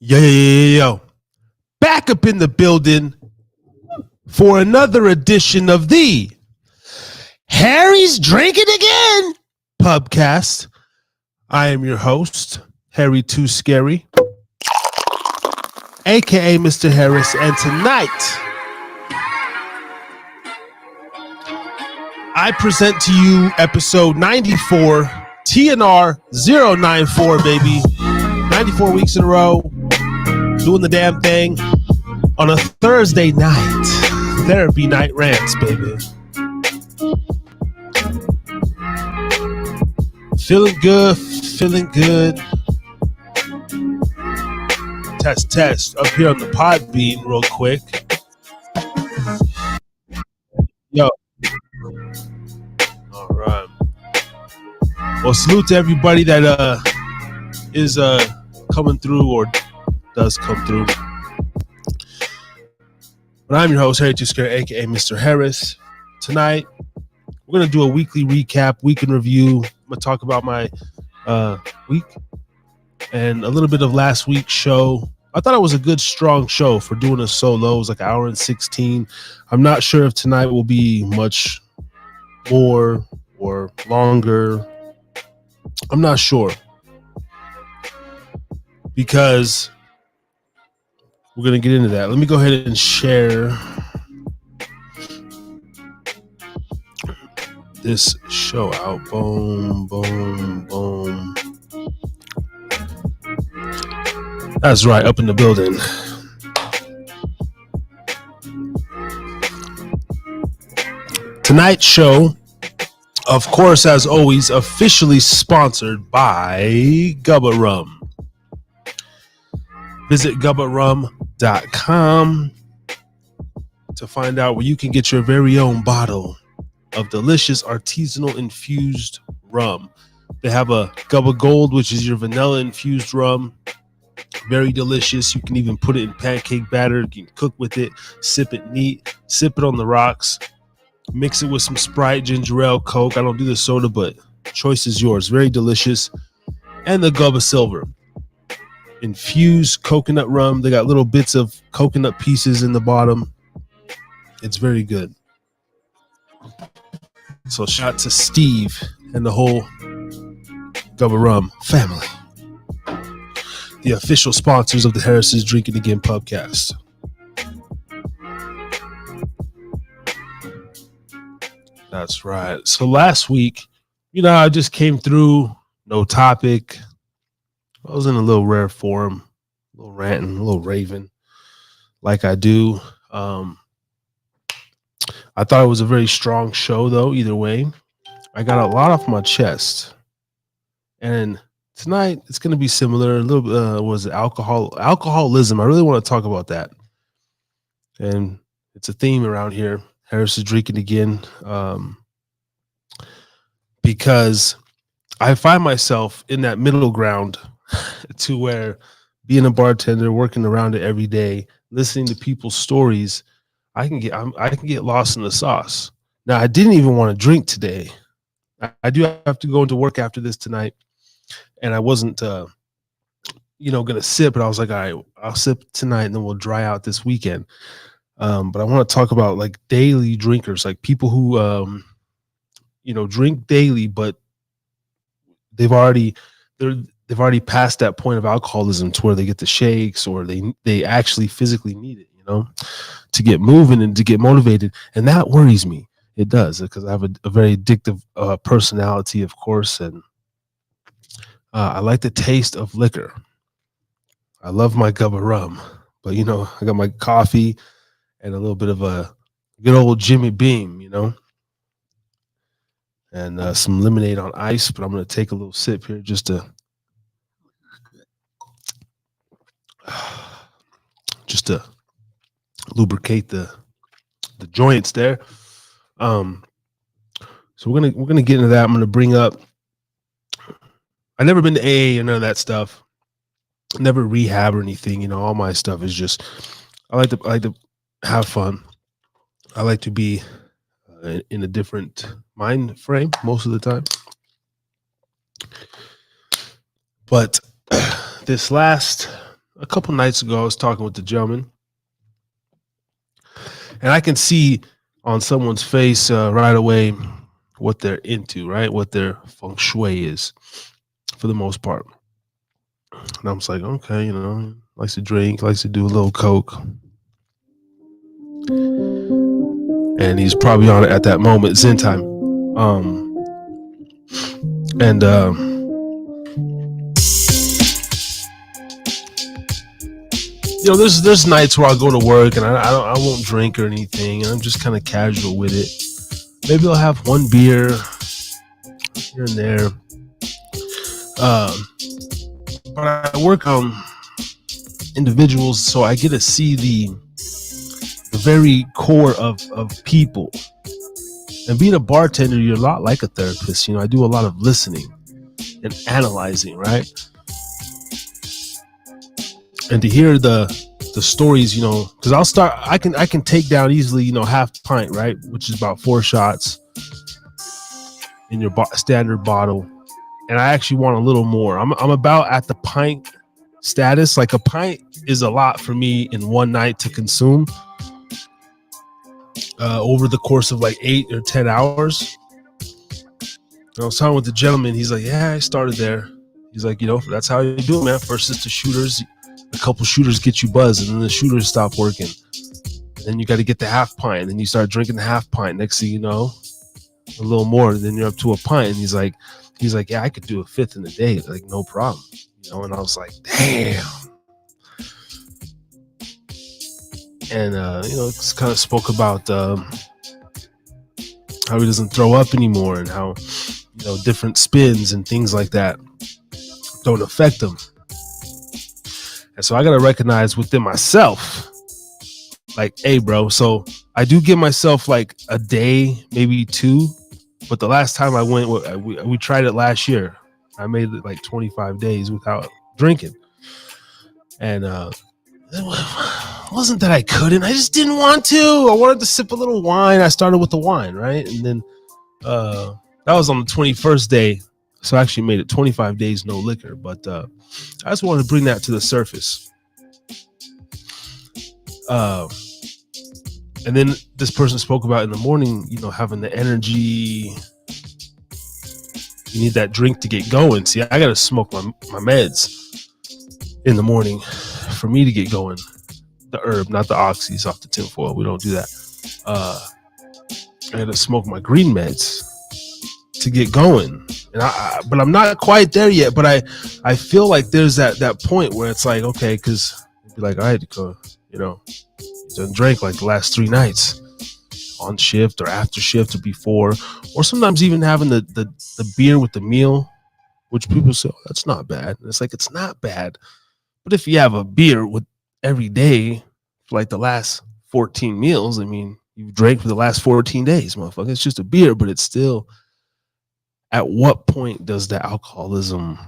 Yo. Back up in the building for another edition of the Harry's Drinking Again pubcast. I am your host, Harry Too Scary, aka Mr. Harris, and tonight I present to you episode 94, TNR 094, baby. 94 weeks in a row, doing the damn thing on a Thursday night. Therapy night rants, baby. Feeling good. Test. Up here on the Podbean real quick. Yo. All right. Well, salute to everybody that is coming through or does come through. But I'm your host, Harry Too Scary, aka Mr. Harris. Tonight, we're gonna do a weekly recap, week in review. I'm gonna talk about my week and a little bit of last week's show. I thought it was a good, strong show for doing a solo. It was like an hour and 16. I'm not sure if tonight will be much more or longer. I'm not sure, because we're going to get into that. Let me go ahead and share this show out. Boom. That's right, up in the building. Tonight's show, of course, as always, officially sponsored by Gubba Rum. Visit gubbarum.com to find out where you can get your very own bottle of delicious artisanal infused rum. They have a Gubba Gold, which is your vanilla infused rum. Very delicious. You can even put it in pancake batter. You can cook with it, sip it neat, sip it on the rocks, mix it with some Sprite, ginger ale, Coke. I don't do the soda, but choice is yours. Very delicious. And the Gubba Silver infused coconut rum. They got little bits of coconut pieces in the bottom. It's very good. So shout out to Steve and the whole Gubba Rum family, the official sponsors of the Harris's Drinking Again podcast. That's right. So last week, I just came through, no topic. I was in a little rare form, a little ranting, a little raving, like I do. I thought it was a very strong show, though. Either way, I got a lot off my chest, and tonight it's going to be similar. A little, was it alcoholism? I really want to talk about that, and it's a theme around here. Harris is Drinking Again, because I find myself in that middle ground to where being a bartender, working around it every day, listening to people's stories, I can get lost in the sauce. Now, I didn't even want to drink today. I do have to go into work after this tonight, and I wasn't, going to sip. But I was like, all right, I'll sip tonight, and then we'll dry out this weekend. But I want to talk about like daily drinkers, like people who, drink daily, but they've already passed that point of alcoholism to where they get the shakes, or they actually physically need it, to get moving and to get motivated. And that worries me. It does, because I have a very addictive personality, of course. And I like the taste of liquor. I love my Gubba Rum, but I got my coffee and a little bit of a good old Jimmy Beam, and some lemonade on ice. But I'm going to take a little sip here just to lubricate the joints there. So we're gonna get into that. I'm gonna bring up. I've never been to AA or none of that stuff. Never rehab or anything. All my stuff is just. I like to have fun. I like to be in a different mind frame most of the time. But this last a couple nights ago, I was talking with the gentleman, and I can see on someone's face right away what they're into, right? What their feng shui is for the most part. And I was like, okay, likes to drink, likes to do a little coke, and he's probably on it at that moment, Zen time. And there's nights where I'll go to work and I won't drink or anything, and I'm just kind of casual with it. Maybe I'll have one beer here and there. But I work on individuals, so I get to see the very core of people. And being a bartender, you're a lot like a therapist. I do a lot of listening and analyzing, right? And to hear the stories, because I can take down easily, half pint, right, which is about 4 shots in your standard bottle, and I actually want a little more. I'm about at the pint status. Like, a pint is a lot for me in one night to consume over the course of like 8 or 10 hours. I was talking with the gentleman. He's like, yeah, I started there. He's like, that's how you do it, man. First it's the shooters. A couple shooters get you buzzed, and then the shooters stop working. And then you got to get the half pint, and then you start drinking the half pint. Next thing you know, a little more, and then you're up to a pint. And he's like, yeah, I could do a fifth in a day, like no problem. And I was like, damn. And it's kind of spoke about how he doesn't throw up anymore, and how different spins and things like that don't affect him. And so I got to recognize within myself, like, hey, bro, so I do give myself like a day, maybe 2. But the last time I went, we tried it last year. I made it like 25 days without drinking. And it wasn't that I couldn't. I just didn't want to. I wanted to sip a little wine. I started with the wine, right? And then that was on the 21st day. So I actually made it 25 days, no liquor. But I just wanted to bring that to the surface. And then this person spoke about in the morning, having the energy. You need that drink to get going. See, I got to smoke my meds in the morning for me to get going. The herb, not the oxys off the tinfoil. We don't do that. I got to smoke my green meds to get going. But I'm not quite there yet. But I feel like there's that point where it's like, okay, because it'd be like, all right, done drank like the last 3 nights on shift or after shift or before, or sometimes even having the beer with the meal, which people say, oh, that's not bad. And it's like, it's not bad. But if you have a beer with every day for like the last 14 meals, I mean, you drank for the last 14 days, motherfucker. It's just a beer, but it's still, at what point does the alcoholism,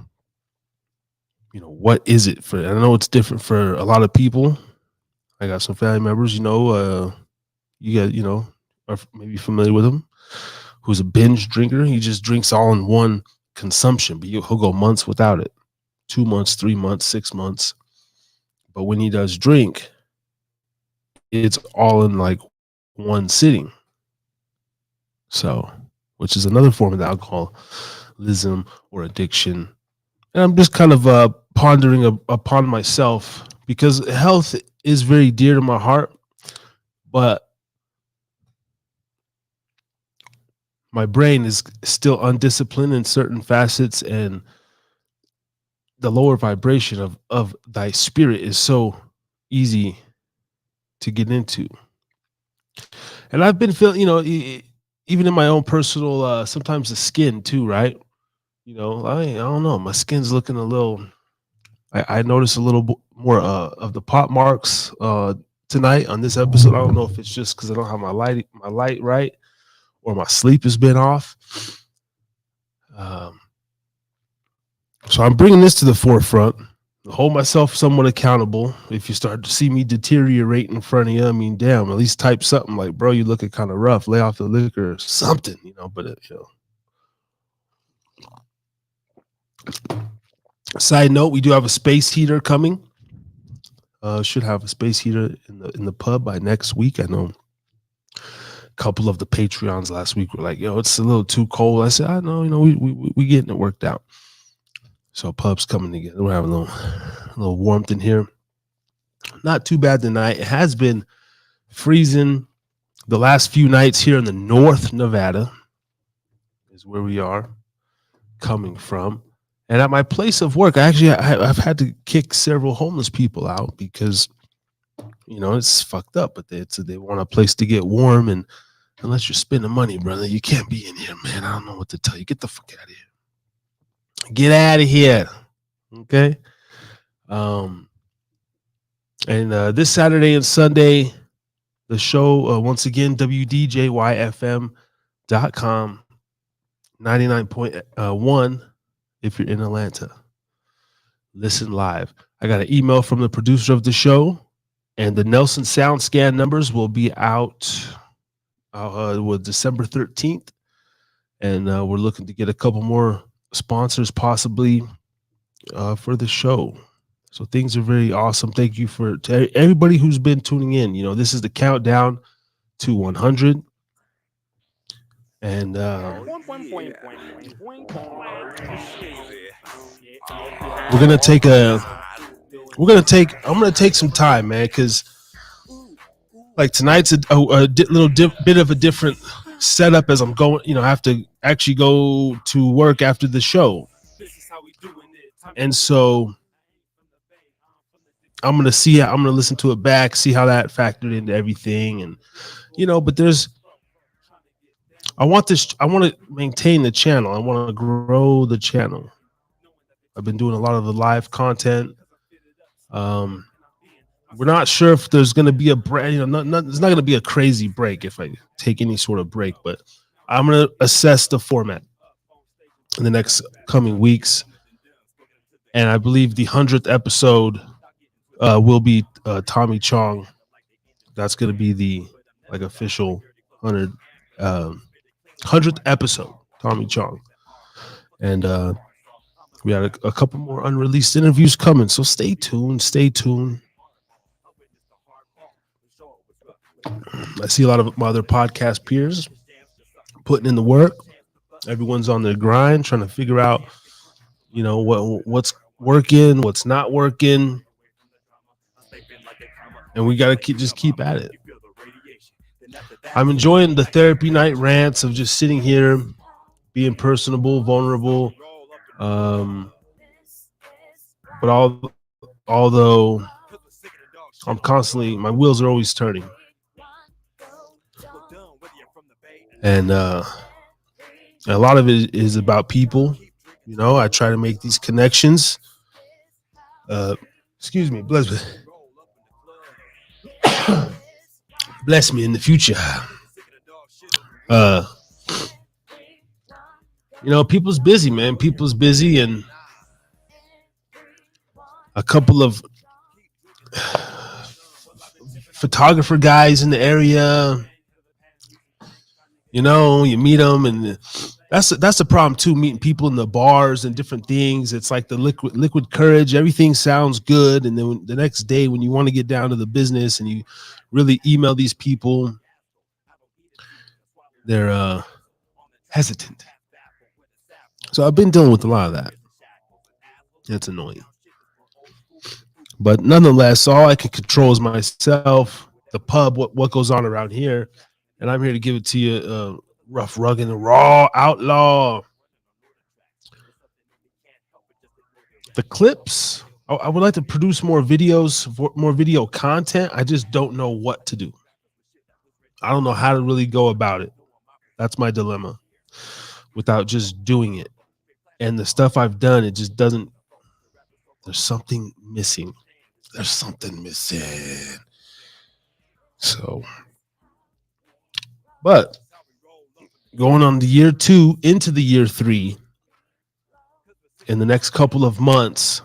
what is it for? I know it's different for a lot of people. I got some family members, you got, are maybe familiar with him, who's a binge drinker. He just drinks all in one consumption, but he'll go months without it. 2 months, 3 months, 6 months. But when he does drink, it's all in like one sitting. So, which is another form of the alcoholism or addiction. And I'm just kind of pondering upon myself, because health is very dear to my heart, but my brain is still undisciplined in certain facets, and the lower vibration of thy spirit is so easy to get into. And I've been feeling, even in my own personal, sometimes the skin too, right? I don't know. My skin's looking a little, I noticed a little more of the pop marks tonight on this episode. I don't know if it's just because I don't have my light right, or my sleep has been off. So I'm bringing this to the forefront. Hold myself somewhat accountable. If you start to see me deteriorate in front of you, I mean, damn, at least type something like, bro, you looking kind of rough. Lay off the liquor or something, but Side note, we do have a space heater coming. Should have a space heater in the pub by next week. I know a couple of the Patreons last week were like, "Yo, it's a little too cold." I said, "I know, we getting it worked out." So pub's coming together. We're having a little warmth in here. Not too bad tonight. It has been freezing the last few nights here in the North Nevada is where we are coming from. And at my place of work, I've had to kick several homeless people out because it's fucked up. But they want a place to get warm, and unless you're spending money, brother, you can't be in here, man. I don't know what to tell you. Get the fuck out of here. Get out of here. Okay. Um, and this Saturday and Sunday, the show once again WDJYFM.com 99.1 if you're in Atlanta. Listen live. I got an email from the producer of the show, and the Nelson Sound Scan numbers will be out with December 13th. And we're looking to get a couple more sponsors possibly for the show. So things are very awesome. Thank you to everybody who's been tuning in. This is the countdown to 100. And we're gonna take I'm gonna take some time, man, because like tonight's a little bit of a different setup as I'm going. I have to actually go to work after the show, and so I'm gonna listen to it back, see how that factored into everything, and but I want to maintain the channel. I want to grow the channel. I've been doing a lot of the live content. We're not sure if there's going to be a break. There's not going to be a crazy break if I take any sort of break, but I'm going to assess the format in the next coming weeks. And I believe the 100th episode will be Tommy Chong. That's going to be the official 100th episode, Tommy Chong. And we had a couple more unreleased interviews coming, so stay tuned. I see a lot of my other podcast peers putting in the work. Everyone's on their grind, trying to figure out, what's working, what's not working, and we got to keep at it. I'm enjoying the therapy night rants of just sitting here, being personable, vulnerable. But although I'm constantly, my wheels are always turning. And a lot of it is about people. I try to make these connections. Excuse me, bless me in the future. People's busy, man. People's busy, and a couple of photographer guys in the area. You meet them, and that's the problem too. Meeting people in the bars and different things. It's like the liquid courage. Everything sounds good, and then the next day, when you want to get down to the business and you really email these people, they're hesitant. So I've been dealing with a lot of that. That's annoying. But nonetheless, all I can control is myself, the pub, what goes on around here. And I'm here to give it to you, rough, rugged, and raw outlaw. The clips, I would like to produce more videos, more video content. I just don't know what to do. I don't know how to really go about it. That's my dilemma without just doing it. And the stuff I've done, it just doesn't, there's something missing. So, but going on the year 2 into the year 3, in the next couple of months,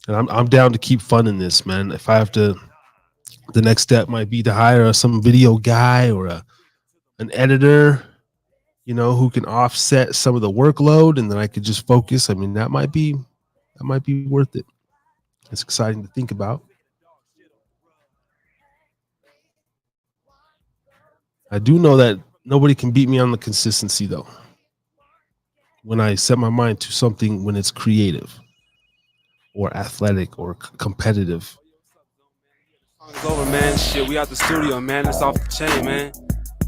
and I'm down to keep funding this, man. If I have to, the next step might be to hire some video guy or an editor, who can offset some of the workload, and then I could just focus. I mean, that might be worth it. It's exciting to think about. I do know that nobody can beat me on the consistency, though. When I set my mind to something, when it's creative or athletic or competitive. It's over, man. Shit, we out the studio, man. It's off the chain, man.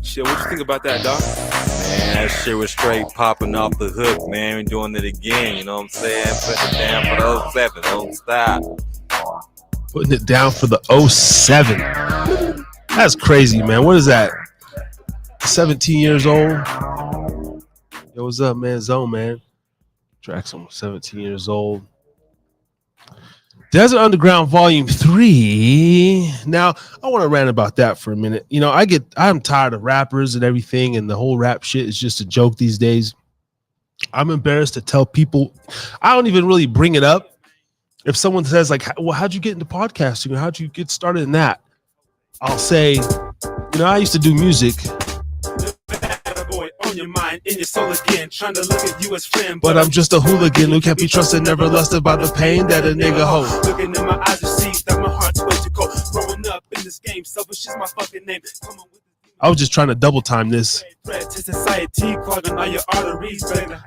Shit, what you think about that, dog? Man, that shit was straight popping off the hook, man. We're doing it again, you know what I'm saying? Putting it down for the 07, don't stop. Putting it down for the 07. That's crazy, man. What is that? 17 years old? Yo, what's up, man? Zone, man. Track's almost 17 years old. Desert Underground Volume 3. Now, I want to rant about that for a minute. You know, I'm tired of rappers and everything, and the whole rap shit is just a joke these days. I'm embarrassed to tell people. I don't even really bring it up. If someone says, like, well, how'd you get into podcasting? Or how'd you get started in that? I'll say, you know, I used to do music. On your mind, in your soul again, trying to look at you as friend, but I'm just a hooligan who can't be trusted, never lusted by the pain that a nigga holds. Looking in my eyes, you see that my heart's way too cold. Growing up in this game, selfish is my fucking name. I was just trying to double time this. But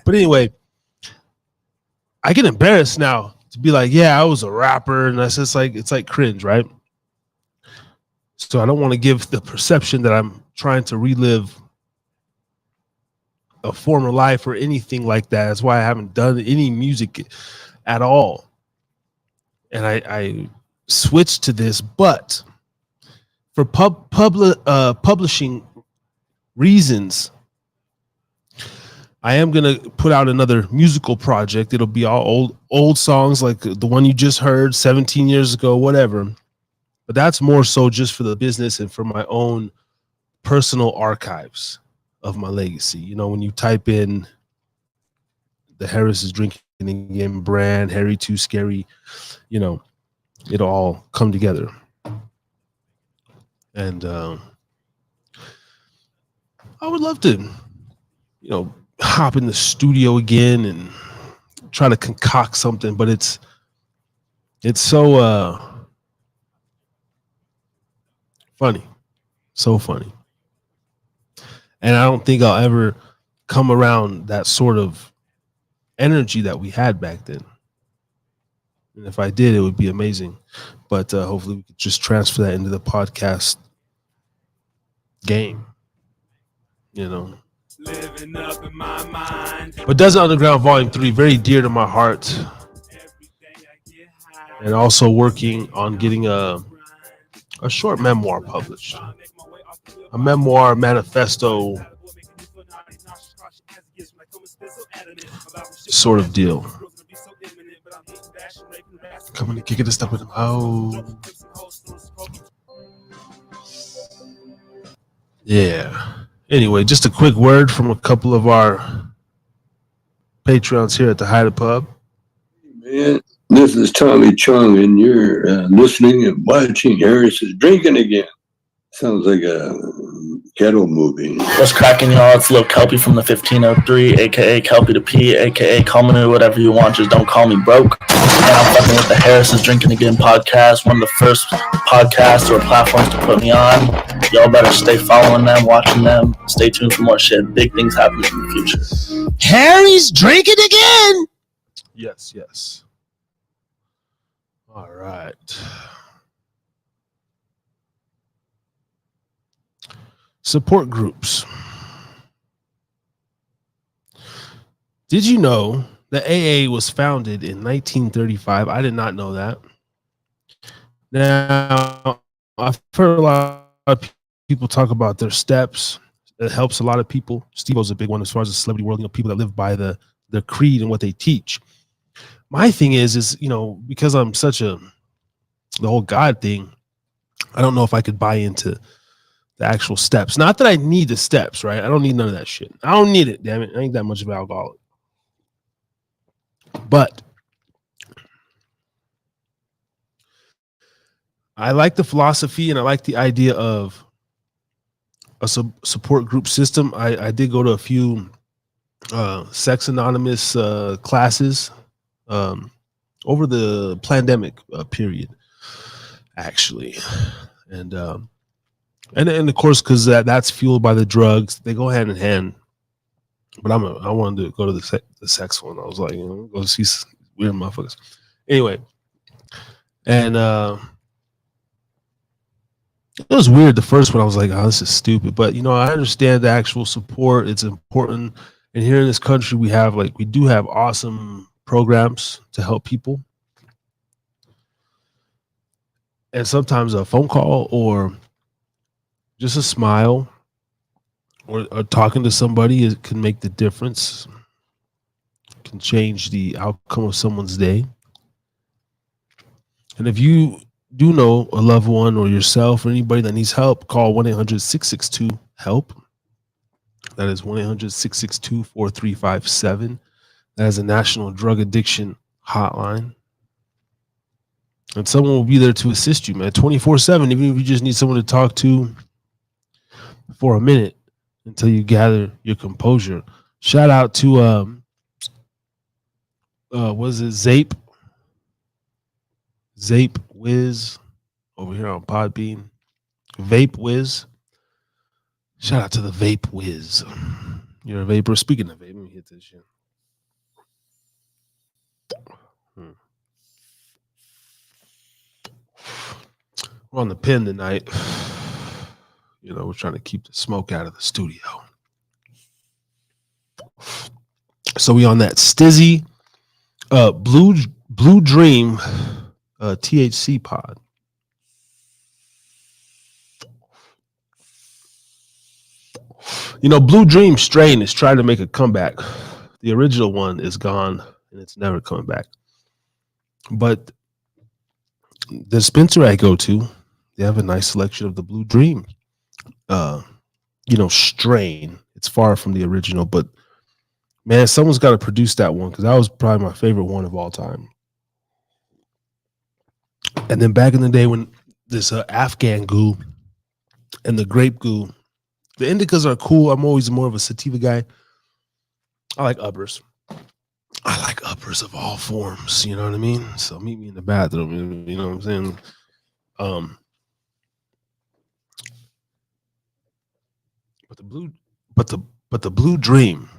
anyway, I get embarrassed now to be like, yeah, I was a rapper, and that's just like, it's like cringe, right? So I don't want to give the perception that I'm trying to relive a former life or anything like that. That's why I haven't done any music at all. And I switched to this, but for publishing reasons, I am going to put out another musical project. It'll be all old songs like the one you just heard 17 years ago, whatever. But that's more so just for the business and for my own personal archives of my legacy. You know, when you type in the Harris is Drinking Again brand, Harry Too Scary, you know, it'll all come together. And I would love to, you know, hop in the studio again and try to concoct something, but it's so funny. So funny. And I don't think I'll ever come around that sort of energy that we had back then. And if I did, it would be amazing. But hopefully we could just transfer that into the podcast game, you know. Living up in my mind. But Desert Underground Volume 3, very dear to my heart. And also working on getting a short memoir published. A memoir manifesto sort of deal. Coming to kick it a step with them. Oh. Yeah. Anyway, just a quick word from a couple of our Patreons here at the Hyder Pub. Man, this is Tommy Chung, and you're listening and watching Harris is Drinking Again. Sounds like a ghetto movie. What's cracking, y'all? It's Lil Kelpie from the 1503, a.k.a. Kelpie the P, a.k.a. call me whatever you want, just don't call me broke. And I'm fucking with the Harris is Drinking Again podcast, one of the first podcasts or platforms to put me on. Y'all better stay following them, watching them. Stay tuned for more shit. Big things happening in the future. Harry's drinking again! Yes, yes. All right. Support groups. Did you know that AA was founded in 1935? I did not know that. Now, I've heard a lot of people talk about their steps. It helps a lot of people. Steve-O's a big one as far as the celebrity world, you know, people that live by their creed and what they teach. My thing is, you know, because I'm such the whole God thing, I don't know if I could buy into the actual steps. Not that I need the steps, right? I don't need none of that shit. I don't need it, damn it. I ain't that much of an alcoholic. But I like the philosophy and I like the idea of a support group system. I did go to a few Sex Anonymous classes. over the pandemic period, actually. And and of course, because that's fueled by the drugs, they go hand in hand. But I wanted to go to the sex one. I was like, go see weird motherfuckers. Anyway, and it was weird. The first one, I was like, oh, this is stupid. But I understand the actual support. It's important. And here in this country, we do have awesome programs to help people. And sometimes a phone call or just a smile or talking to somebody can make the difference, can change the outcome of someone's day. And if you do know a loved one or yourself or anybody that needs help, call 1-800-662-HELP. That is 1-800-662-4357. That is a national drug addiction hotline. And someone will be there to assist you, man, 24/7, even if you just need someone to talk to for a minute until you gather your composure. Shout out to was it Zape Wiz over here on Podbean. Vape Wiz. Shout out to the Vape Wiz. You're a vapor. Speaking of vape, let me hit this shit. We're on the pen tonight. We're trying to keep the smoke out of the studio. So we on that Stizzy Blue Dream THC pod. Blue Dream strain is trying to make a comeback. The original one is gone and it's never coming back. But the dispenser I go to, they have a nice selection of the Blue Dream strain. It's far from the original, but man, someone's got to produce that one because that was probably my favorite one of all time. And then back in the day when this Afghan goo and the grape goo, the indicas are cool. I'm always more of a sativa guy. I like uppers. I like uppers of all forms. You know what I mean? So meet me in the bathroom. You know what I'm saying? But the Blue Dream,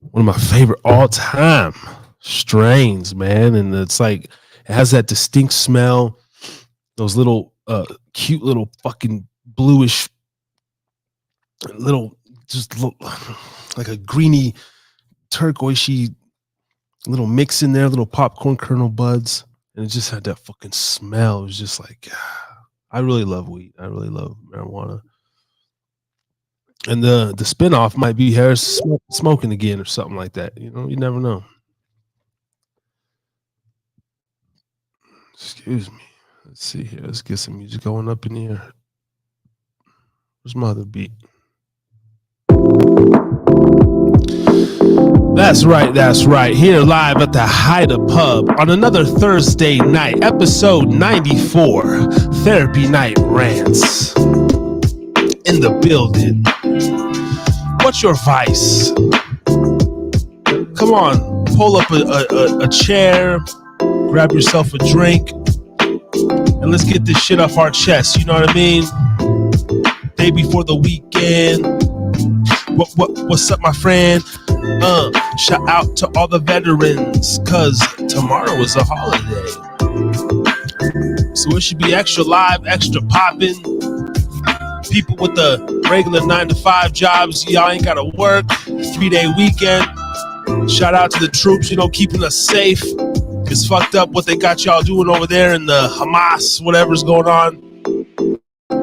one of my favorite all-time strains, man. And it's like it has that distinct smell, those little cute little fucking bluish little, just look like a greeny turquoisey little mix in there, little popcorn kernel buds, and it just had that fucking smell. It was just like, I really love weed. I really love marijuana. And the spinoff might be Harris smoking again or something like that. You never know. Excuse me. Let's see here. Let's get some music going up in here. Where's my other beat? That's right. Here live at the Haida Pub on another Thursday night, episode 94, Therapy Night Rants. In the building. What's your vice? Come on, pull up a chair, grab yourself a drink, and let's get this shit off our chest. You know what I mean? Day before the weekend. What's up, my friend? Shout out to all the veterans, cause tomorrow is a holiday. So it should be extra live, extra popping. People with the regular 9-to-5 jobs, y'all ain't gotta work. 3-day weekend. Shout out to the troops, keeping us safe. It's fucked up what they got y'all doing over there in the Hamas, whatever's going on.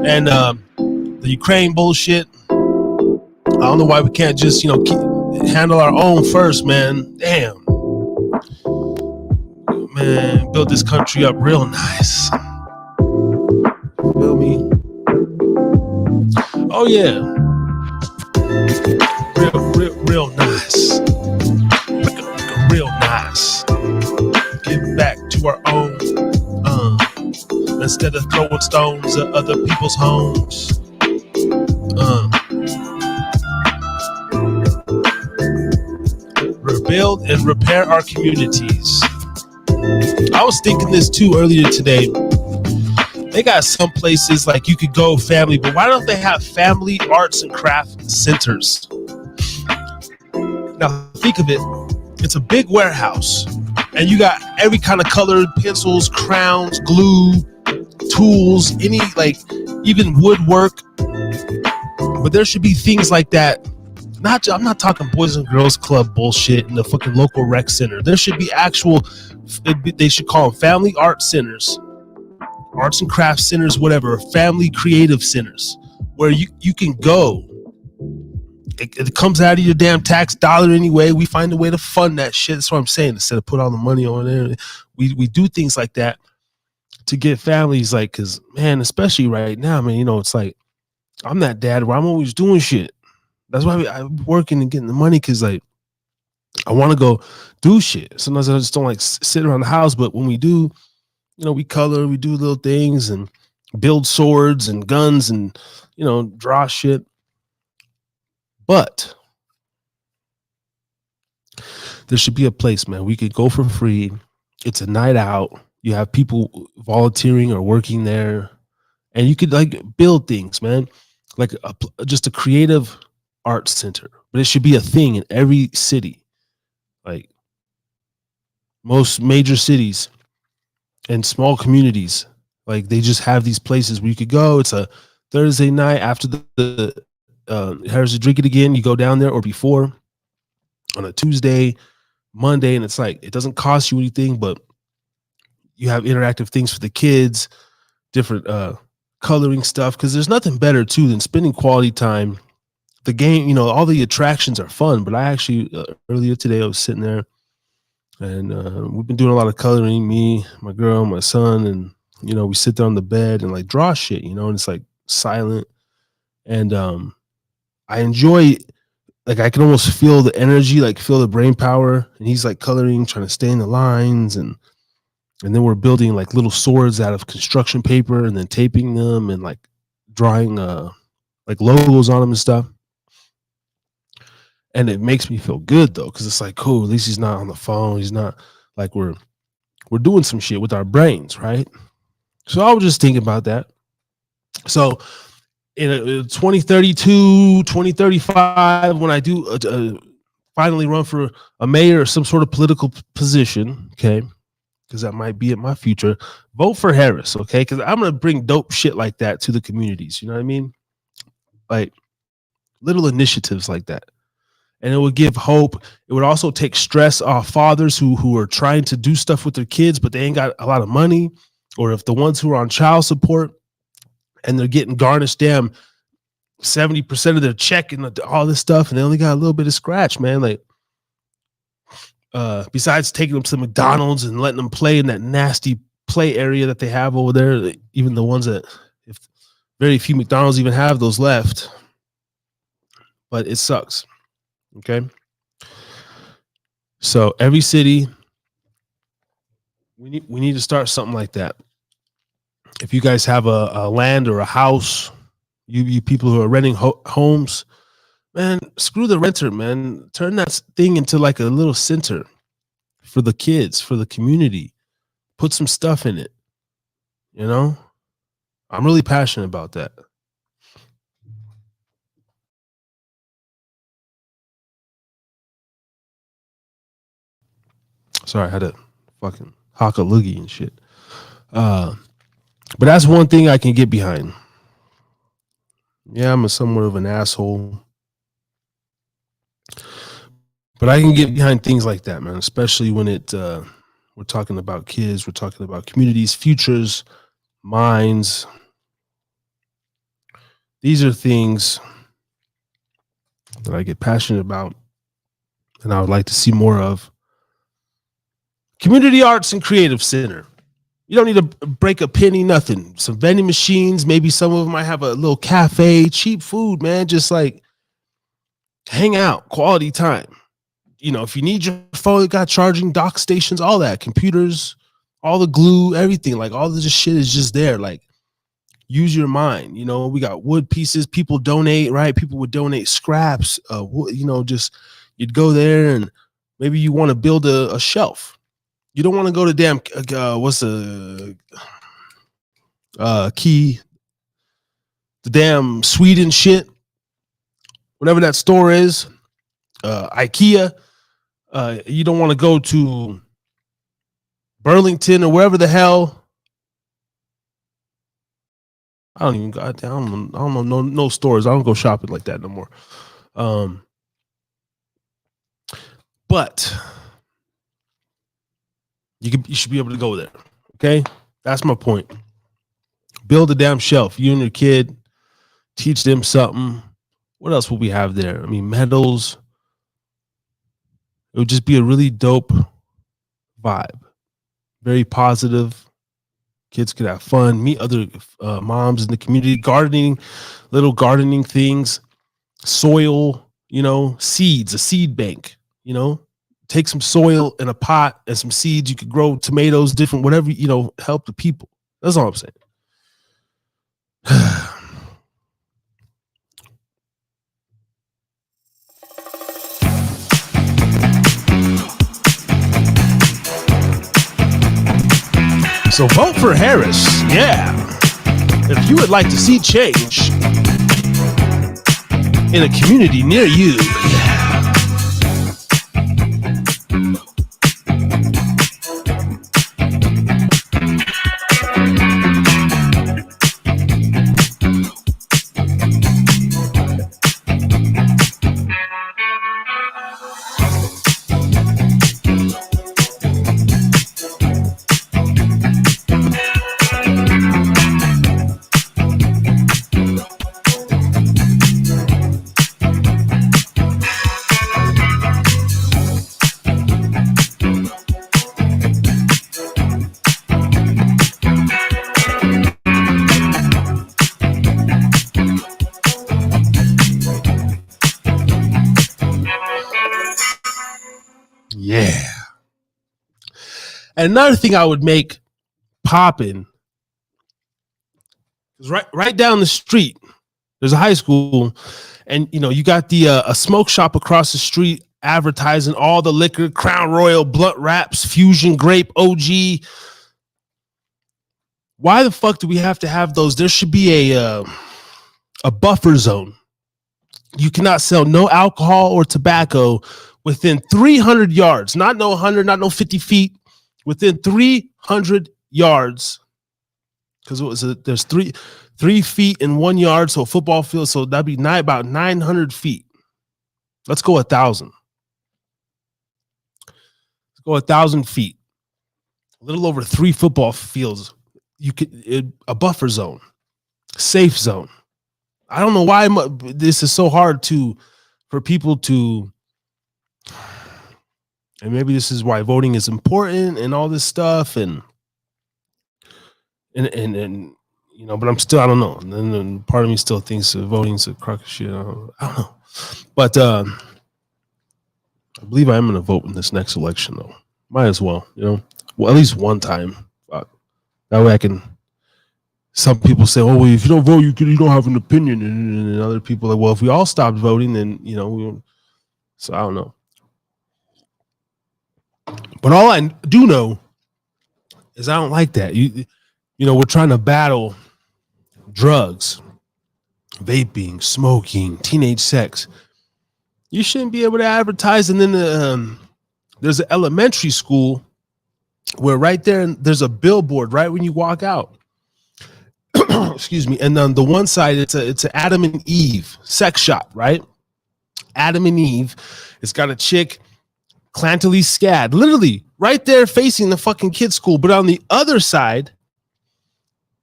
And the Ukraine bullshit. I don't know why we can't just, handle our own first, man. Damn. Man, build this country up real nice. Feel me? Oh, yeah. Real nice. Real nice. Get back to our own. Instead of throwing stones at other people's homes. build and repair our communities. I was thinking this too earlier today. They got some places like you could go family, but why don't they have family arts and craft centers? Now think of it. It's a big warehouse and you got every kind of colored pencils, crowns, glue, tools, any like even woodwork. But there should be things like that. I'm not talking Boys and Girls Club bullshit in the fucking local rec center. There should be actual, they should call them family art centers, arts and crafts centers, whatever, family creative centers, where you can go. It comes out of your damn tax dollar anyway. We find a way to fund that shit. That's what I'm saying. Instead of put all the money on there, we do things like that to get families, like, because, man, especially right now, man, you know, it's like, I'm that dad where I'm always doing shit. That's why I'm working and getting the money, because, like, I want to go do shit. Sometimes I just don't like sit around the house, but when we do, you know, we color, we do little things and build swords and guns and, you know, draw shit. But there should be a place, man. We could go for free. It's a night out. You have people volunteering or working there, and you could like build things, man. Like just a creative arts center, but it should be a thing in every city. Like most major cities and small communities, like they just have these places where you could go. It's a Thursday night after the Harris Drinkin again. You go down there, or before on a Tuesday, Monday, and it's like it doesn't cost you anything, but you have interactive things for the kids, different coloring stuff, because there's nothing better too than spending quality time. The game, you know, all the attractions are fun, but I actually earlier today I was sitting there, and we've been doing a lot of coloring, me, my girl, my son, and you know, we sit there on the bed and like draw shit, you know, and it's like silent, and I enjoy, like, I can almost feel the energy, like feel the brain power, and he's like coloring, trying to stay in the lines, and then we're building like little swords out of construction paper and then taping them and like drawing like logos on them and stuff. And it makes me feel good though, because it's like, cool, at least he's not on the phone. He's not like, we're doing some shit with our brains, right? So I was just thinking about that. So in 2032, 2035, when I do finally run for a mayor or some sort of political position, okay, because that might be in my future, vote for Harris, okay? Because I'm going to bring dope shit like that to the communities, you know what I mean? Like little initiatives like that. And it would give hope. It would also take stress off fathers who are trying to do stuff with their kids, but they ain't got a lot of money, or if the ones who are on child support and they're getting garnished damn 70% of their check and all this stuff, and they only got a little bit of scratch, man. Like, besides taking them to McDonald's and letting them play in that nasty play area that they have over there, even the ones that, if very few McDonald's even have those left, but it sucks. Okay. So every city, we need to start something like that. If you guys have a land or a house, you people who are renting homes, man, screw the renter, man. Turn that thing into like a little center for the kids, for the community. Put some stuff in it. You know, I'm really passionate about that. Sorry, I had to fucking hock a loogie and shit. But that's one thing I can get behind. Yeah, I'm somewhat of an asshole, but I can get behind things like that, man. Especially when we're talking about kids, we're talking about communities, futures, minds. These are things that I get passionate about, and I would like to see more of. Community Arts and Creative Center. You don't need to break a penny, nothing. Some vending machines. Maybe some of them might have a little cafe, cheap food, man. Just like hang out, quality time. You know, if you need your phone, you got charging dock stations, all that, computers, all the glue, everything. Like all this shit is just there. Like use your mind. You know, we got wood pieces. People donate, right? People would donate scraps. You know, just you'd go there and Maybe you want to build a shelf. You don't want to go to damn what's the damn Sweden shit, whatever that store is, IKEA. You don't want to go to Burlington or wherever the hell. I don't know no stores. I don't go shopping like that no more. But you should be able to go there. Okay, that's my point. Build a damn shelf. You and your kid, teach them something. What else will we have there? I mean, medals. It would just be a really dope vibe. Very positive. Kids could have fun, meet other moms in the community, gardening, little gardening things, soil, seeds, a seed bank, take some soil in a pot and some seeds. You could grow tomatoes, different, whatever, help the people. That's all I'm saying. So vote for Harris. Yeah. If you would like to see change in a community near you. Yeah. And another thing I would make poppin' is right down the street. There's a high school, and you got the a smoke shop across the street advertising all the liquor, Crown Royal, Blunt Wraps, Fusion Grape, OG. Why the fuck do we have to have those? There should be a buffer zone. You cannot sell no alcohol or tobacco within 300 yards, not no 100, not no 50 feet, within 300 yards. Because what was it? There's 3 feet in 1 yard, so a football field, so that'd be about 900 feet. Let's go 1,000. Let's go 1,000 feet. A little over 3 football fields. A buffer zone, safe zone. I don't know why this is so hard for people to. And maybe this is why voting is important and all this stuff, and but I'm still, I don't know. And then part of me still thinks voting's a crock of shit. I don't know. But I believe I am going to vote in this next election, though. Might as well, well, at least one time. That way I can. Some people say, "Oh, well, if you don't vote, you don't have an opinion," and other people are like, "Well, if we all stopped voting, then we won't." So I don't know. But all I do know is I don't like that. We're trying to battle drugs, vaping, smoking, teenage sex. You shouldn't be able to advertise. And then there's an elementary school where right there's a billboard right when you walk out. Excuse me. And on the one side, it's an Adam and Eve sex shop, right? Adam and Eve. It's got a chick, Clantley Scad, literally right there facing the fucking kids' school. But on the other side,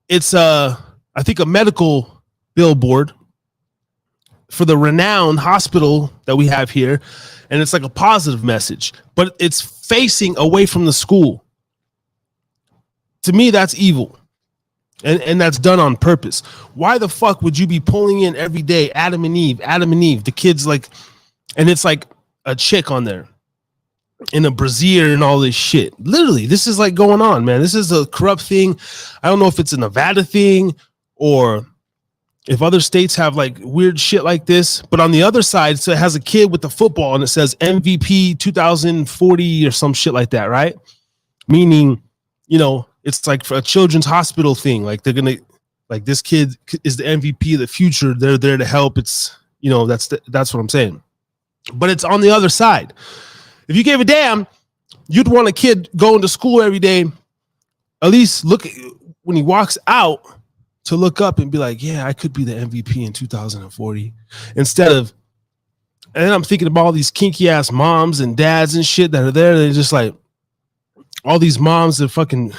it's I think a medical billboard for the renowned hospital that we have here, and it's like a positive message, but it's facing away from the school. To me, that's evil, and that's done on purpose. Why the fuck would you be pulling in every day Adam and Eve, the kids, like, and it's like a chick on there in a brassiere and all this shit. Literally, this is like going on, man. This is a corrupt thing. I don't know if it's a Nevada thing or if other states have like weird shit like this, but on the other side, so it has a kid with the football and it says MVP 2040 or some shit like that, right? Meaning, you know, it's like for a children's hospital thing. Like they're gonna, like this kid is the MVP of the future. They're there to help. It's, you know, that's what I'm saying. But it's on the other side. If you gave a damn, you'd want a kid going to school every day. At least look when he walks out, to look up and be like, yeah, I could be the MVP in 2040. Instead of, and then I'm thinking about all these kinky ass moms and dads and shit that are there. They're just like, all these moms that fucking,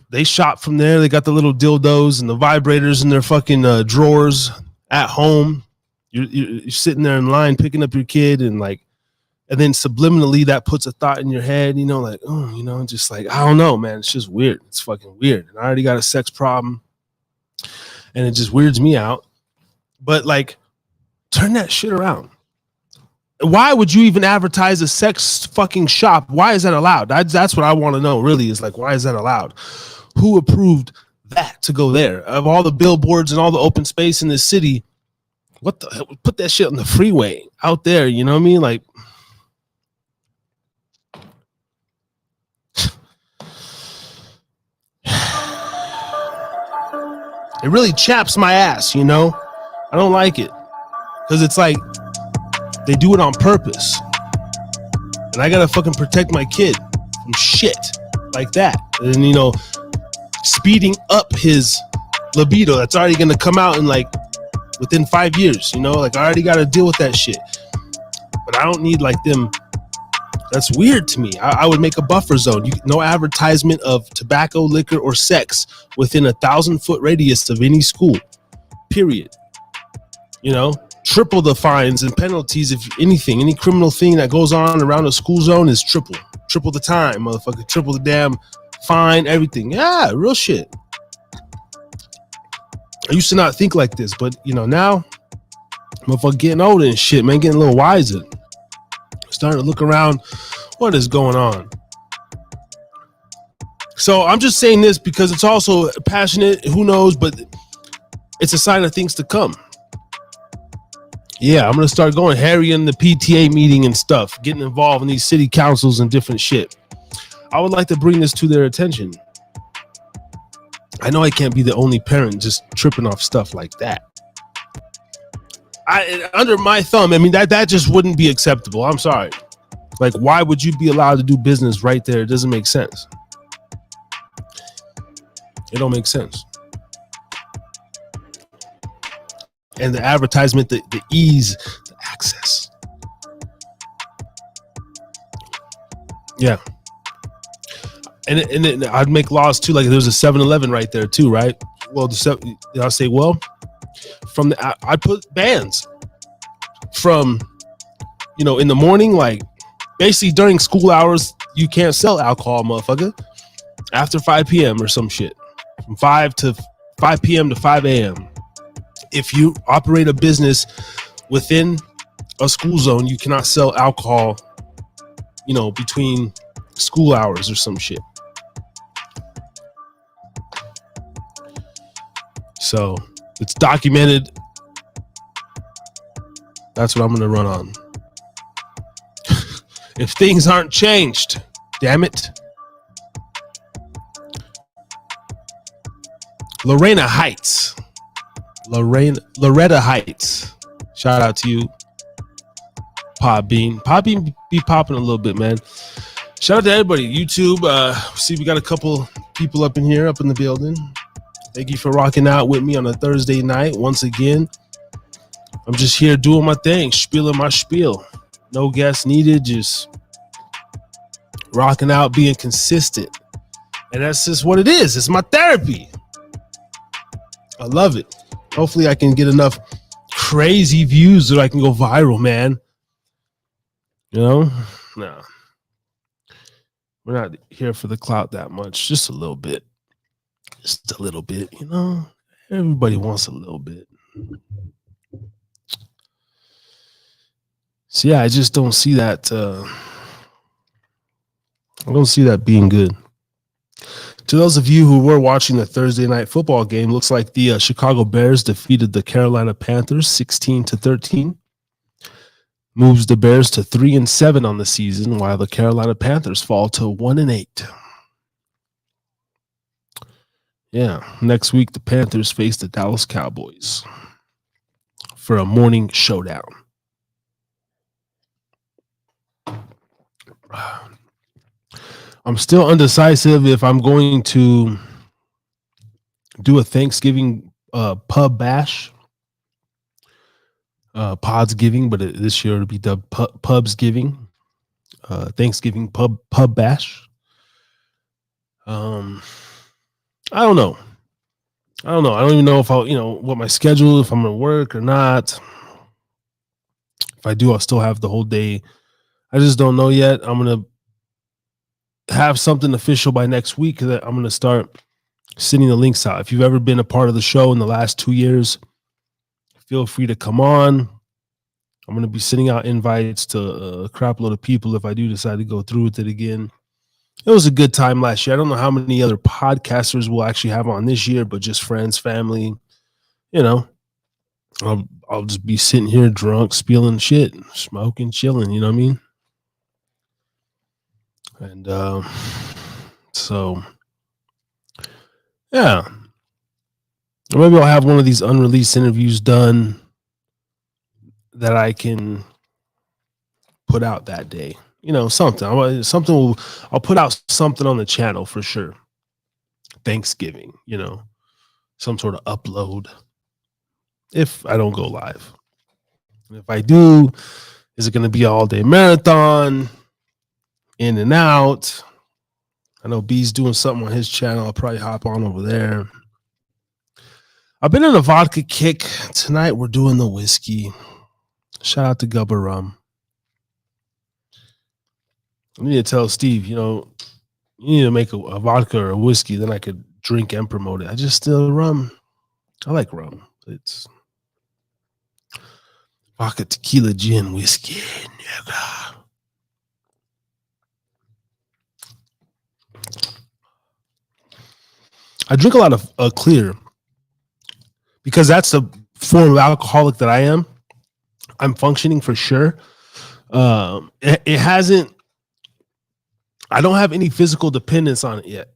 they shop from there. They got the little dildos and the vibrators in their fucking drawers at home. You're sitting there in line picking up your kid and like, and then subliminally that puts a thought in your head, you know, like, oh, you know, just like, I don't know, man. It's just weird. It's fucking weird. And I already got a sex problem and it just weirds me out. But like, turn that shit around. Why would you even advertise a sex fucking shop? Why is that allowed? That's what I want to know, really, is like, why is that allowed? Who approved that to go there? Of all the billboards and all the open space in this city, what the hell? Put that shit on the freeway out there, you know what I mean? Like, it really chaps my ass, you know? I don't like it. Because it's like, they do it on purpose. And I gotta fucking protect my kid from shit like that. And, you know, speeding up his libido that's already gonna come out in like, within 5 years, you know? Like, I already gotta deal with that shit. But I don't need like them. That's weird to me. I would make a buffer zone. No advertisement of tobacco, liquor, or sex within 1,000-foot radius of any school. Period. You know, triple the fines and penalties if anything. Any criminal thing that goes on around a school zone is triple. Triple the time, motherfucker. Triple the damn fine, everything. Yeah, real shit. I used to not think like this, but you know, now, motherfucker getting older and shit, man, getting a little wiser. Starting to look around, what is going on? So I'm just saying this because it's also passionate, who knows, but it's a sign of things to come. Yeah, I'm going to start going Harry in the PTA meeting and stuff, getting involved in these city councils and different shit. I would like to bring this to their attention. I know I can't be the only parent just tripping off stuff like that. Under my thumb, I mean, that just wouldn't be acceptable. I'm sorry. Like, why would you be allowed to do business right there? It doesn't make sense. It don't make sense. And the advertisement, the ease, the access. Yeah. And I'd make laws too. Like, there's a 7-Eleven right there too, right? Well, I'll say, well, I put bans from, you know, in the morning, like basically during school hours, you can't sell alcohol, motherfucker. After 5 p.m. or some shit. From 5 p.m. to 5 a.m. If you operate a business within a school zone, you cannot sell alcohol, you know, between school hours or some shit. So it's documented. That's what I'm going to run on. If things aren't changed, damn it. Loretta Heights. Shout out to you, Podbean. Podbean be popping a little bit, man. Shout out to everybody. YouTube. See, we got a couple people up in here, up in the building. Thank you for rocking out with me on a Thursday night. Once again, I'm just here doing my thing, spieling my spiel. No guests needed, just rocking out, being consistent. And that's just what it is. It's my therapy. I love it. Hopefully I can get enough crazy views that I can go viral, man. You know? No. We're not here for the clout that much. Just a little bit. Just a little bit, you know? Everybody wants a little bit. So yeah, I just don't see that. I don't see that being good. To those of you who were watching the Thursday night football game, looks like the Chicago Bears defeated the Carolina Panthers 16-13. Moves the Bears to 3-7 on the season, while the Carolina Panthers fall to 1-8. Yeah, next week the Panthers face the Dallas Cowboys for a morning showdown. I'm still undecisive if I'm going to do a Thanksgiving pub bash. Podsgiving, but this year it'll be dubbed Pubsgiving. Thanksgiving pub bash. I don't know. I don't even know if I'll, what my schedule, if I'm gonna work or not. If I do, I'll still have the whole day. I just don't know yet. I'm gonna have something official by next week that I'm gonna start sending the links out. If you've ever been a part of the show in the last 2 years, feel free to come on. I'm going to be sending out invites to a crap load of people if I do decide to go through with it again. It was a good time last year. I don't know how many other podcasters we'll actually have on this year, but just friends, family, I'll just be sitting here drunk, spilling shit, smoking, chilling, you know what I mean? And so, yeah. Or maybe I'll have one of these unreleased interviews done that I can put out that day. Something. I'll put out something on the channel for sure. Thanksgiving, some sort of upload. If I don't go live. And if I do, is it going to be all day marathon? In and out? I know B's doing something on his channel. I'll probably hop on over there. I've been in a vodka kick. Tonight we're doing the whiskey. Shout out to Gubba Rum. I need to tell Steve, you need to make a vodka or a whiskey, then I could drink and promote it. I just still rum. I like rum. It's vodka, tequila, gin, whiskey. Nigga. I drink a lot of clear because that's the form of alcoholic that I am. I'm functioning for sure. It hasn't. I don't have any physical dependence on it yet.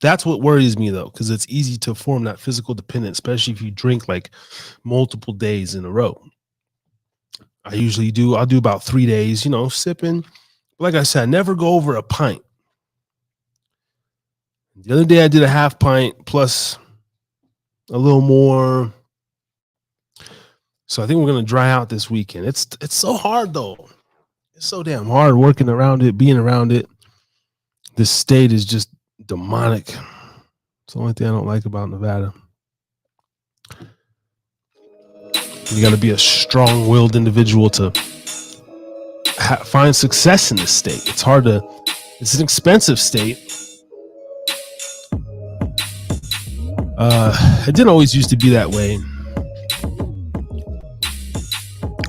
That's what worries me though, because it's easy to form that physical dependence, especially if you drink like multiple days in a row. I usually do. I'll do about 3 days, sipping. Like I said, I never go over a pint. The other day I did a half pint plus a little more. So I think we're going to dry out this weekend. It's so hard though. It's so damn hard working around it, being around it. This state is just demonic. It's the only thing I don't like about Nevada. You got to be a strong-willed individual to find success in this state. It's hard to. It's an expensive state. It didn't always used to be that way.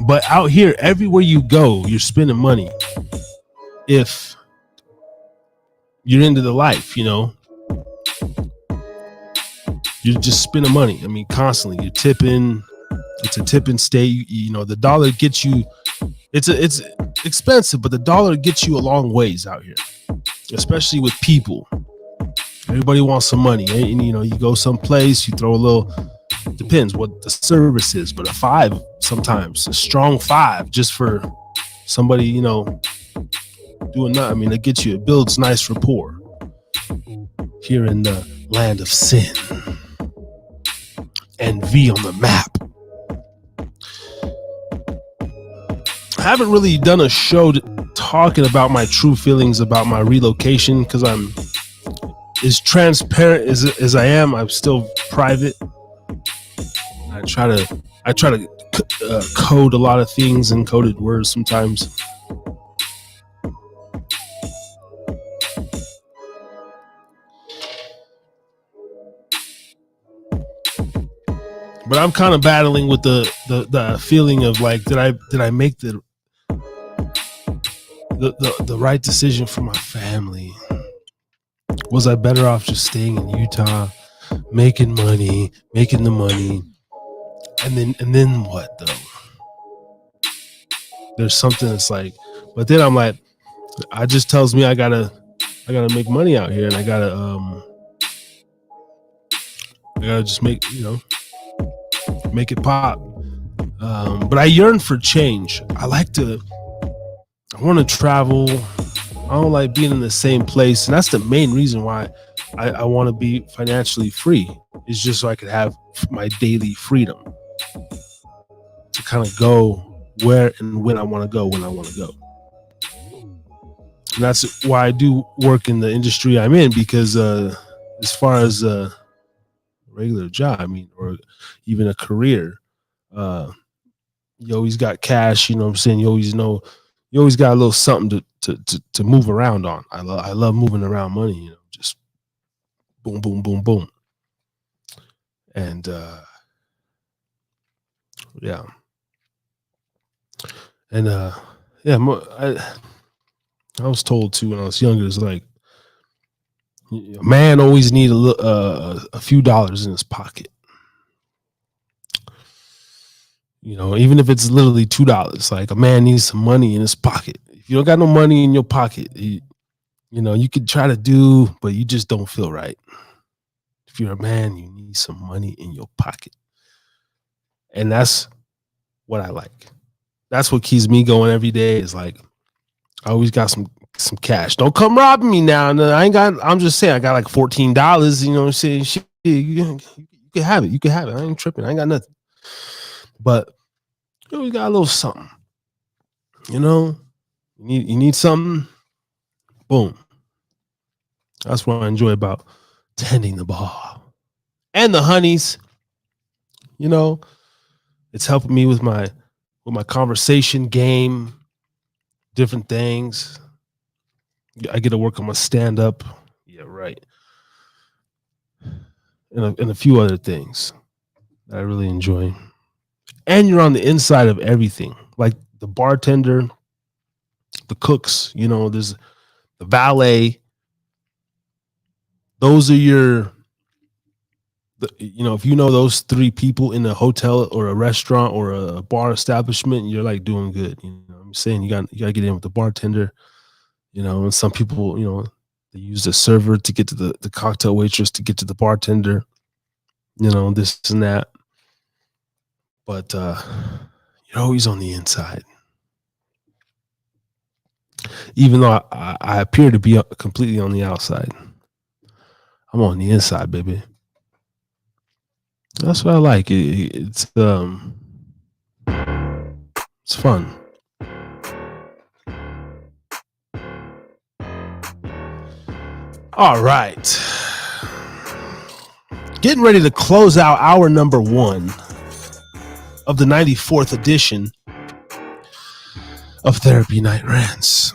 But out here, everywhere you go, you're spending money. If you're into the life, you're just spending money. I mean, constantly. You're tipping. It's a tipping state. The dollar gets you. It's expensive, but the dollar gets you a long ways out here, especially with people. Everybody wants some money, and you go someplace, you throw a little. Depends what the service is, but a $5 sometimes, a strong $5 just for somebody, doing that. I mean, it builds nice rapport here in the land of sin and V on the map. I haven't really done a show talking about my true feelings about my relocation because I'm as transparent as I am. I'm still private. I try to code a lot of things in coded words sometimes. But I'm kind of battling with the feeling of like, did I make the right decision for my family? Was I better off just staying in Utah, making the money, and then what though? There's something that's like, but then I'm like, I just tells me I gotta make money out here, and I gotta just make it pop. But I yearn for change. I want to travel. I don't like being in the same place, and that's the main reason why I want to be financially free. Is just so I could have my daily freedom to kind of go where and when I want to go And that's why I do work in the industry I'm in, because as far as a regular job, or even a career, you always got cash. You know what I'm saying? You always got a little something to move around on. I love moving around money. Just boom, boom, boom, boom, and yeah. And I was told too when I was younger, it's like a man always need a few dollars in his pocket. Even if it's literally $2, like a man needs some money in his pocket. If you don't got no money in your pocket, you could try to do, but you just don't feel right. If you're a man, you need some money in your pocket. And that's what I like. That's what keeps me going every day, is like, I always got some cash. Don't come robbing me now. No, I'm just saying I got like $14. You know what I'm saying? Shit, you can have it. I ain't tripping. I ain't got nothing. But we got a little something. You need something. Boom. That's what I enjoy about tending the bar. And the honeys. It's helping me with my conversation game, different things. I get to work on my stand-up. Yeah, right. And a few other things that I really enjoy. And you're on the inside of everything. Like the bartender, the cooks, there's the valet. Those are if you know those three people in a hotel or a restaurant or a bar establishment, you're like doing good. I'm saying you got to get in with the bartender. And some people, they use the server to get to the cocktail waitress to get to the bartender. This and that. But you're always on the inside. Even though I appear to be completely on the outside, I'm on the inside, baby. That's what I like. It's fun. All right. Getting ready to close out hour number 1 of the 94th edition of Therapy Night Rants.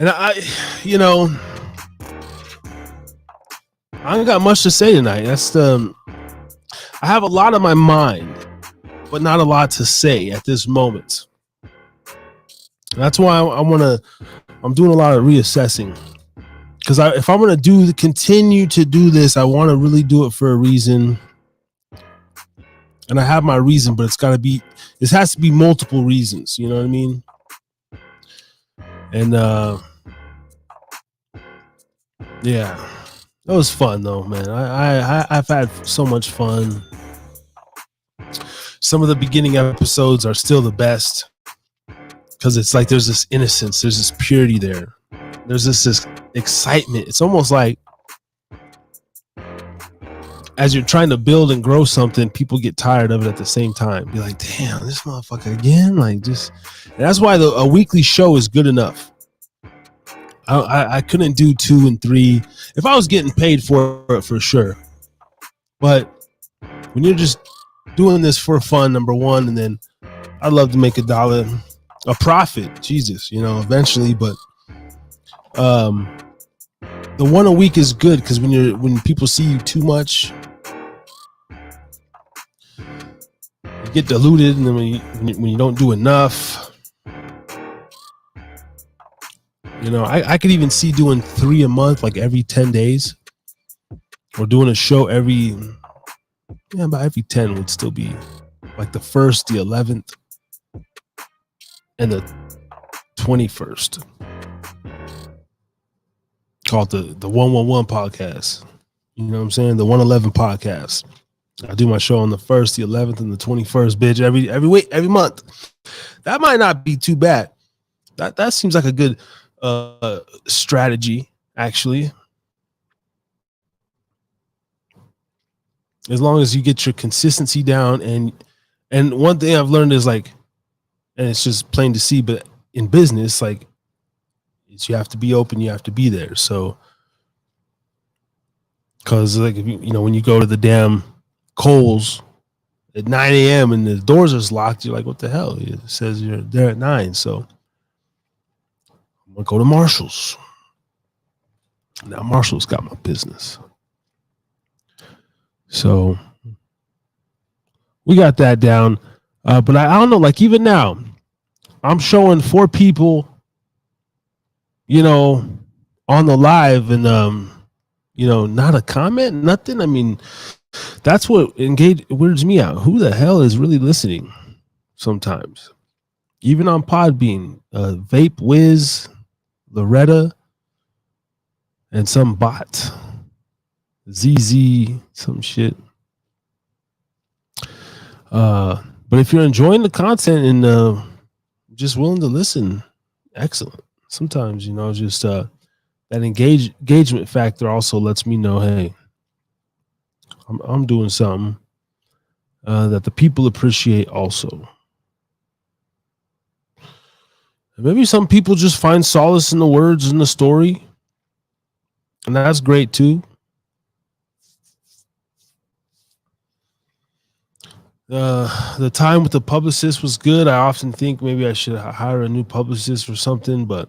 And I ain't got much to say tonight. I have a lot on my mind, but not a lot to say at this moment. That's why I'm doing a lot of reassessing. Because if I'm going to continue to do this, I want to really do it for a reason. And I have my reason, but it has to be multiple reasons. You know what I mean? And yeah, that was fun though, man. I've had so much fun. Some of the beginning episodes are still the best because it's like there's this innocence, there's this purity there, there's this excitement. It's almost like as you're trying to build and grow something, people get tired of it at the same time. Be like, damn, this motherfucker again. Like, just, and that's why a weekly show is good enough. I couldn't do 2 and 3 if I was getting paid for it, for sure. But when you're just doing this for fun, number one, and then I'd love to make $1, a profit, Jesus, eventually. But the one a week is good because when people see you too much, get diluted, and then when you don't do enough, you know, I could even see doing 3 a month, like every 10 days, or doing a show about every 10 would still be like the 1st, the 11th, and the 21st. Called the 111 podcast. You know what I'm saying? The 111 podcast. I do my show on the 1st, the 11th, and the 21st, bitch, every week, every month. That might not be too bad. That seems like a good strategy, actually. As long as you get your consistency down, and one thing I've learned is like, and it's just plain to see, but in business, like, you have to be open, you have to be there. So, because like if you know when you go to the damn Kohl's at 9 a.m. and the doors are locked, you're like, what the hell? It says you're there at 9. So I'm gonna go to Marshall's. Now Marshall's got my business. So we got that down. But I don't know, like even now, I'm showing 4 people, you know, on the live, and you know, not a comment, nothing. I mean, that's what weirds me out. Who the hell is really listening sometimes? Even on Podbean, Vape Wiz, Loretta, and some bot. ZZ, some shit. But if you're enjoying the content and just willing to listen, excellent. Sometimes, you know, just that engagement factor also lets me know, hey, I'm doing something that the people appreciate also. And maybe some people just find solace in the words in the story, and that's great too. The time with the publicist was good. I often think maybe I should hire a new publicist or something, but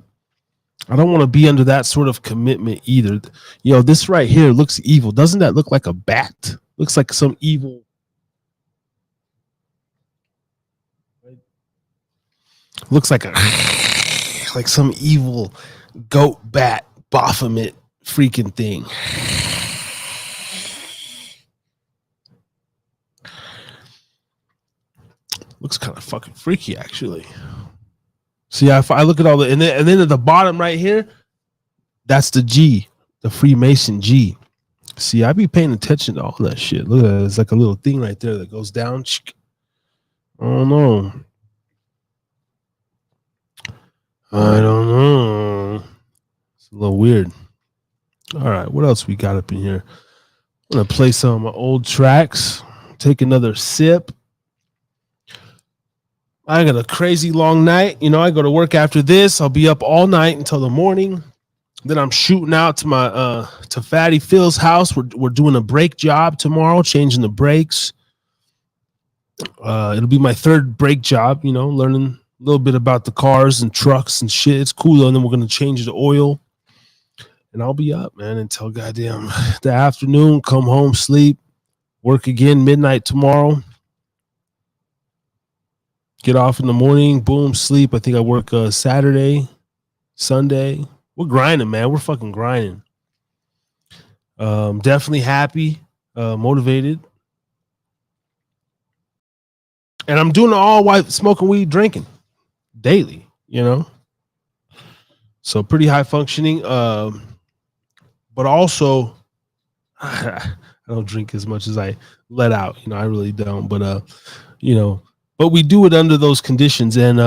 I don't want to be under that sort of commitment either. You know, this right here looks evil. Doesn't that look like a bat? Looks like some evil. Looks like like some evil goat bat Baphomet freaking thing. Looks kind of fucking freaky, actually. See, if I look at all the, and then at the bottom right here, that's the G, the Freemason G. See, I be paying attention to all that shit. Look at that. It's like a little thing right there that goes down. I don't know. It's a little weird. All right, what else we got up in here? I'm going to play some of my old tracks, take another sip. I got a crazy long night. You know, I go to work after this. I'll be up all night until the morning. Then I'm shooting out to my to Fatty Phil's house. We're doing a brake job tomorrow, changing the brakes. It'll be my 3rd brake job, you know, learning a little bit about the cars and trucks and shit. It's cool. And then we're going to change the oil. And I'll be up, man, until goddamn the afternoon, come home, sleep, work again midnight tomorrow. Get off in the morning, boom, sleep. I think I work Saturday, Sunday. We're grinding, man. We're fucking grinding. Definitely happy, motivated. And I'm doing it all while smoking weed, drinking daily, you know? So pretty high functioning. But also, I don't drink as much as I let out. You know, I really don't. But, you know, but we do it under those conditions. And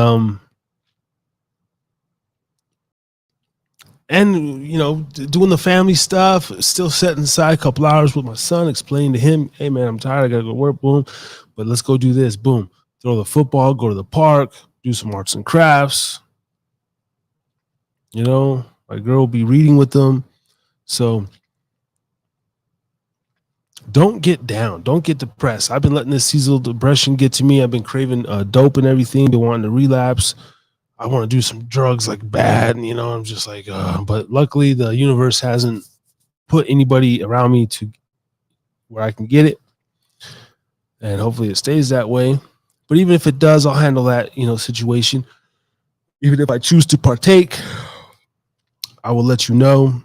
you know, doing the family stuff, still setting aside a couple hours with my son, explaining to him, hey, man, I'm tired. I got to go to work. Boom. But let's go do this. Boom. Throw the football, go to the park, do some arts and crafts. You know, my girl will be reading with them. So don't get down. Don't get depressed. I've been letting this seasonal depression get to me. I've been craving dope and everything. Been wanting to relapse. I want to do some drugs like bad. And, you know, I'm just like, but luckily the universe hasn't put anybody around me to where I can get it. And hopefully it stays that way. But even if it does, I'll handle that, situation. Even if I choose to partake, I will let you know.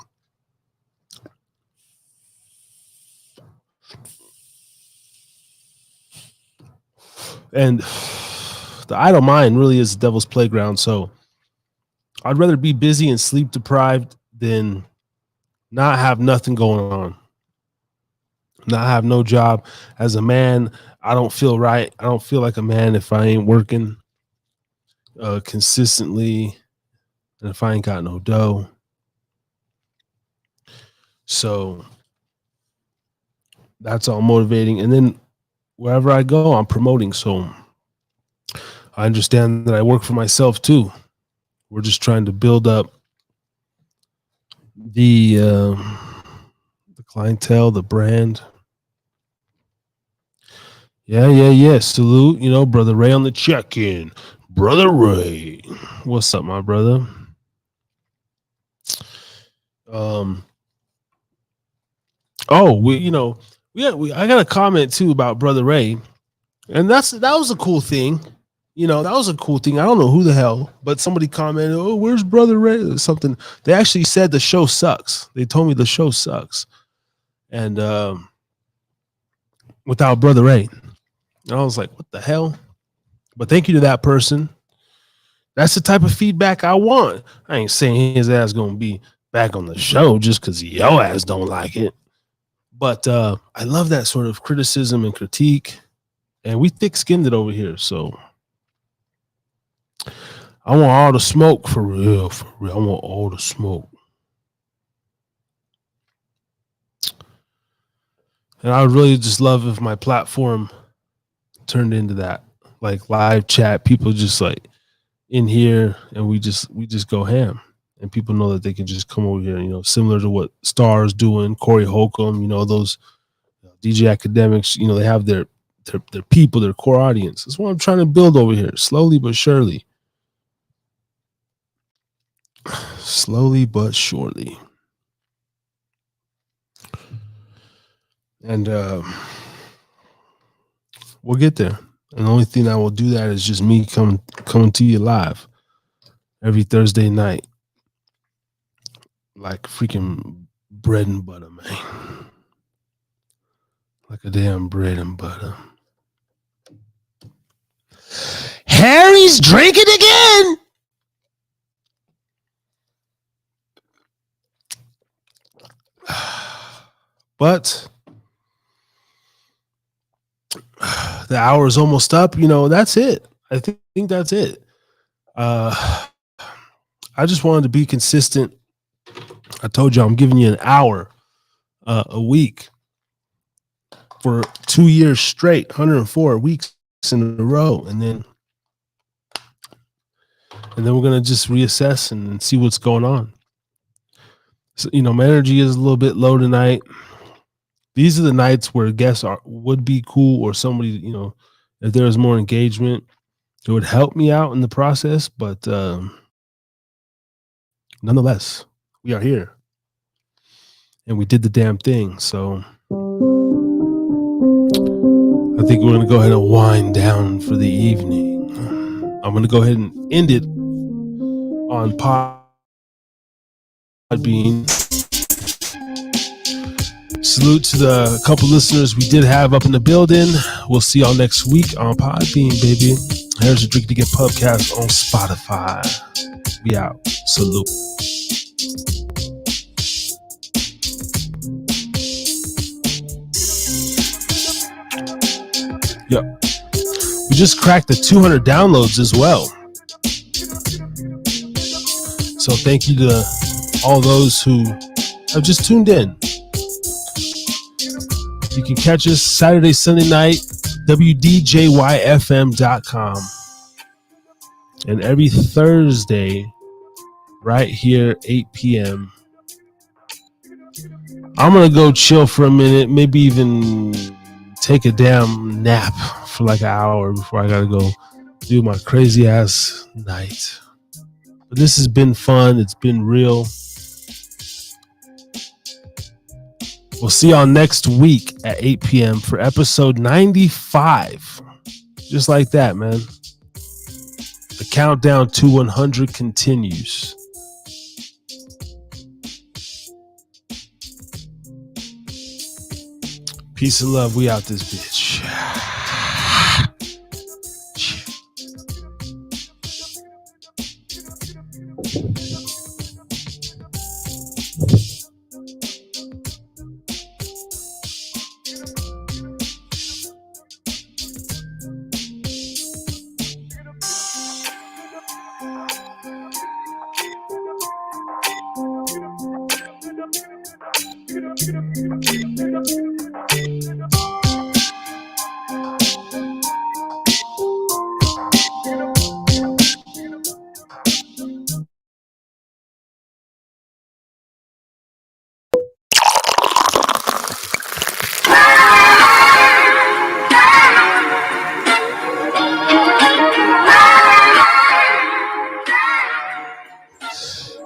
And the idle mind really is the devil's playground. So I'd rather be busy and sleep deprived than not have nothing going on, not have no job. As a man, I don't feel right. I don't feel like a man if I ain't working consistently and if I ain't got no dough. So that's all motivating. And then wherever I go, I'm promoting. So I understand that I work for myself too. We're just trying to build up the clientele, the brand. Yeah. Salute, Brother Ray on the check-in. Brother Ray. What's up, my brother? I got a comment too about Brother Ray. And that was a cool thing. That was a cool thing. I don't know who the hell, but somebody commented, "Oh, where's Brother Ray?" or something. They actually said the show sucks. They told me the show sucks. And without Brother Ray. And I was like, what the hell? But thank you to that person. That's the type of feedback I want. I ain't saying his ass gonna be back on the show just because your ass don't like it. But I love that sort of criticism and critique. And we thick-skinned it over here. So I want all the smoke for real. I want all the smoke. And I would really just love if my platform turned into that, like live chat, people just like in here, and we just go ham, and people know that they can just come over here, similar to what Star's doing, Corey Holcomb, those DJ Academics, they have their people, their core audience. That's what I'm trying to build over here, slowly but surely. Slowly but surely. And we'll get there. And the only thing that will do that is just me coming to you live every Thursday night. Like freaking bread and butter, man. Like a damn bread and butter. Harry's drinking again. But the hour is almost up. That's it. I think that's it. I just wanted to be consistent. I told you I'm giving you an hour a week for 2 years straight, 104 weeks in a row. And then we're going to just reassess and see what's going on. So, my energy is a little bit low tonight. These are the nights where guests would be cool, or somebody, if there was more engagement, it would help me out in the process. But nonetheless, we are here and we did the damn thing. So I think we're going to go ahead and wind down for the evening. I'm going to go ahead and end it on Podbean. Salute to the couple listeners we did have up in the building. We'll see y'all next week on Podbean, baby. Here's a Drink to Get Pubcast on Spotify. We out. Salute. Yep. We just cracked the 200 downloads as well. So thank you to all those who have just tuned in. You can catch us Saturday, Sunday night, WDJYFM.com. And every Thursday, right here, 8 p.m. I'm going to go chill for a minute, maybe even take a damn nap for like an hour before I got to go do my crazy ass night. But this has been fun. It's been real. We'll see y'all next week at 8 p.m. for episode 95 Just like that, man. The countdown to 100 continues. Peace and love. We out this bitch.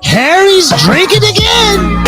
Harry's drinking again.